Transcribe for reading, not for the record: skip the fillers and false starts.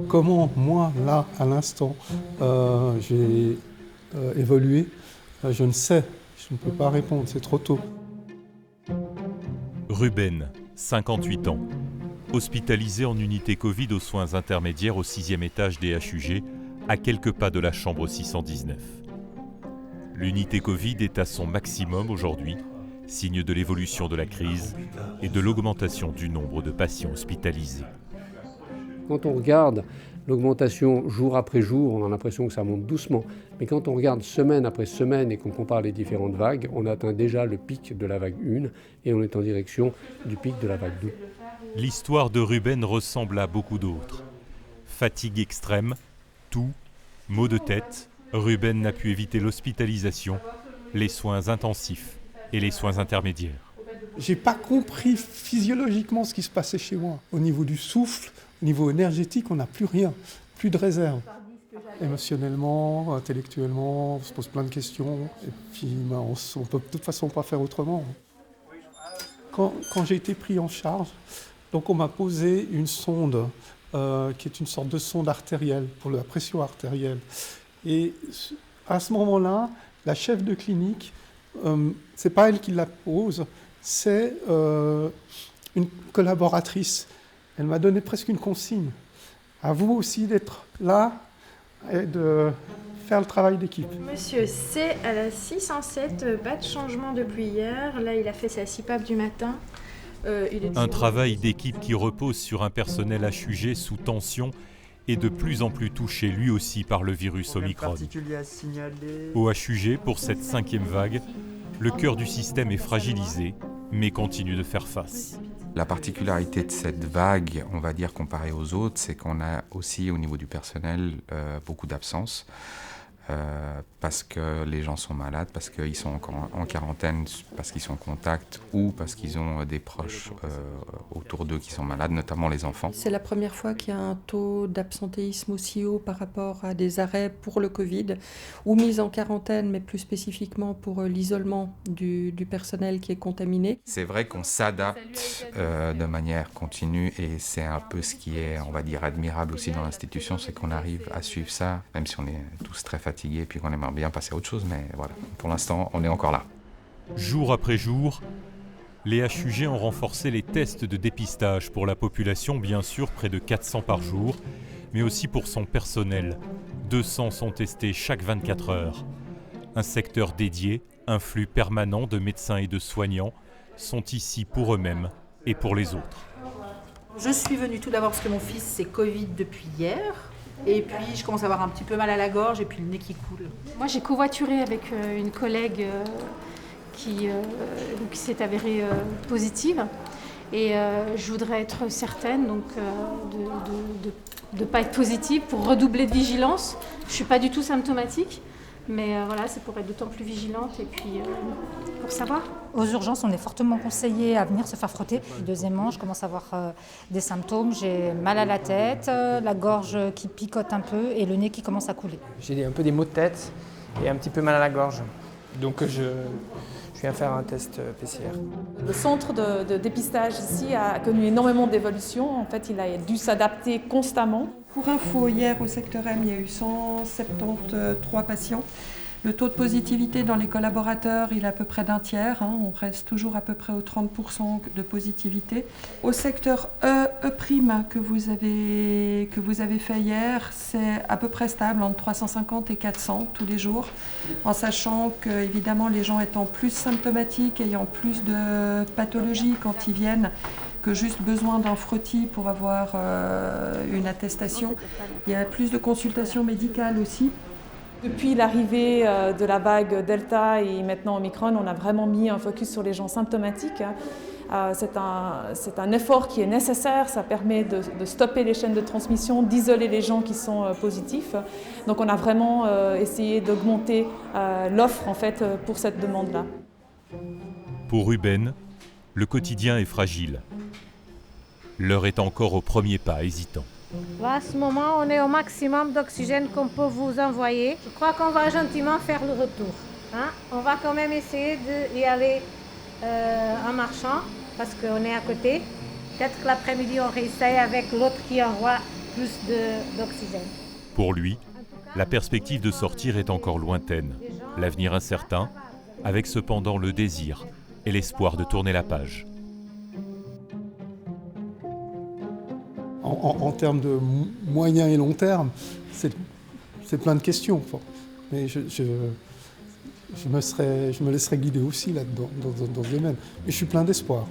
Comment moi, là, à l'instant, j'ai évolué, je ne sais, je ne peux pas répondre, c'est trop tôt. Ruben, 58 ans, hospitalisé en unité Covid aux soins intermédiaires au 6e étage des HUG, à quelques pas de la chambre 619. L'unité Covid est à son maximum aujourd'hui, signe de l'évolution de la crise et de l'augmentation du nombre de patients hospitalisés. Quand on regarde l'augmentation jour après jour, on a l'impression que ça monte doucement. Mais quand on regarde semaine après semaine et qu'on compare les différentes vagues, on atteint déjà le pic de la vague 1 et on est en direction du pic de la vague 2. L'histoire de Ruben ressemble à beaucoup d'autres. Fatigue extrême, toux, maux de tête, Ruben n'a pu éviter l'hospitalisation, les soins intensifs et les soins intermédiaires. J'ai pas compris physiologiquement ce qui se passait chez moi. Au niveau du souffle, au niveau énergétique, on n'a plus rien, plus de réserve. Émotionnellement, intellectuellement, on se pose plein de questions. Et puis on peut de toute façon pas faire autrement. Quand j'ai été pris en charge, donc on m'a posé une sonde qui est une sorte de sonde artérielle pour la pression artérielle. Et à ce moment-là, la chef de clinique, c'est pas elle qui la pose, c'est une collaboratrice. Elle m'a donné presque une consigne. À vous aussi d'être là et de faire le travail d'équipe. Monsieur, c'est à la 607, pas de changement depuis hier. Là, il a fait sa CPAP du matin. Un travail d'équipe qui repose sur un personnel HUG sous tension et de plus en plus touché lui aussi par le virus Omicron. Au HUG, pour cette 5e vague, le cœur du système est fragilisé, mais continue de faire face. La particularité de cette vague, on va dire comparée aux autres, c'est qu'on a aussi au niveau du personnel beaucoup d'absences. Parce que les gens sont malades, parce qu'ils sont en quarantaine, parce qu'ils sont en contact ou parce qu'ils ont des proches autour d'eux qui sont malades, notamment les enfants. C'est la première fois qu'il y a un taux d'absentéisme aussi haut par rapport à des arrêts pour le Covid ou mise en quarantaine, mais plus spécifiquement pour l'isolement du personnel qui est contaminé. C'est vrai qu'on s'adapte de manière continue et c'est un peu ce qui est, on va dire, admirable aussi dans l'institution, c'est qu'on arrive à suivre ça, même si on est tous très fatigués et puis qu'on aimerait bien passer à autre chose, mais voilà, pour l'instant, on est encore là. Jour après jour, les HUG ont renforcé les tests de dépistage pour la population, bien sûr, près de 400 par jour, mais aussi pour son personnel. 200 sont testés chaque 24 heures. Un secteur dédié, un flux permanent de médecins et de soignants sont ici pour eux-mêmes et pour les autres. Je suis venue tout d'abord parce que mon fils c'est Covid depuis hier. Et puis je commence à avoir un petit peu mal à la gorge et puis le nez qui coule. Moi, j'ai covoituré avec une collègue qui s'est avérée positive. Et je voudrais être certaine donc, de ne pas être positive pour redoubler de vigilance. Je ne suis pas du tout symptomatique. Mais voilà, c'est pour être d'autant plus vigilante et puis pour savoir. Aux urgences, on est fortement conseillé à venir se faire frotter. Deuxièmement, je commence à avoir des symptômes. J'ai mal à la tête, la gorge qui picote un peu et le nez qui commence à couler. J'ai un peu des maux de tête et un petit peu mal à la gorge. Donc je viens faire un test PCR. Le centre de dépistage ici a connu énormément d'évolution. En fait, il a dû s'adapter constamment. Pour info, hier au secteur M, il y a eu 173 patients. Le taux de positivité dans les collaborateurs, il est à peu près d'un tiers. On reste toujours à peu près aux 30% de positivité. Au secteur E', que vous avez fait hier, c'est à peu près stable, entre 350 et 400 tous les jours. En sachant que, évidemment, les gens étant plus symptomatiques, ayant plus de pathologies quand ils viennent, que juste besoin d'un frottis pour avoir une attestation. Il y a plus de consultations médicales aussi. Depuis l'arrivée de la vague Delta et maintenant Omicron, on a vraiment mis un focus sur les gens symptomatiques. C'est un effort qui est nécessaire, ça permet de stopper les chaînes de transmission, d'isoler les gens qui sont positifs. Donc on a vraiment essayé d'augmenter l'offre en fait, pour cette demande-là. Pour Ruben, le quotidien est fragile. L'heure est encore au premier pas hésitant. Là, à ce moment, on est au maximum d'oxygène qu'on peut vous envoyer. Je crois qu'on va gentiment faire le retour. On va quand même essayer d'y aller en marchant parce qu'on est à côté. Peut-être que l'après-midi, on réessaye avec l'autre qui envoie plus d'oxygène. Pour lui, la perspective de sortir est encore lointaine, l'avenir incertain, avec cependant le désir et l'espoir de tourner la page. En termes de moyen et long terme, c'est plein de questions. Mais je me laisserai guider aussi là-dedans, dans ce domaine. Mais je suis plein d'espoir.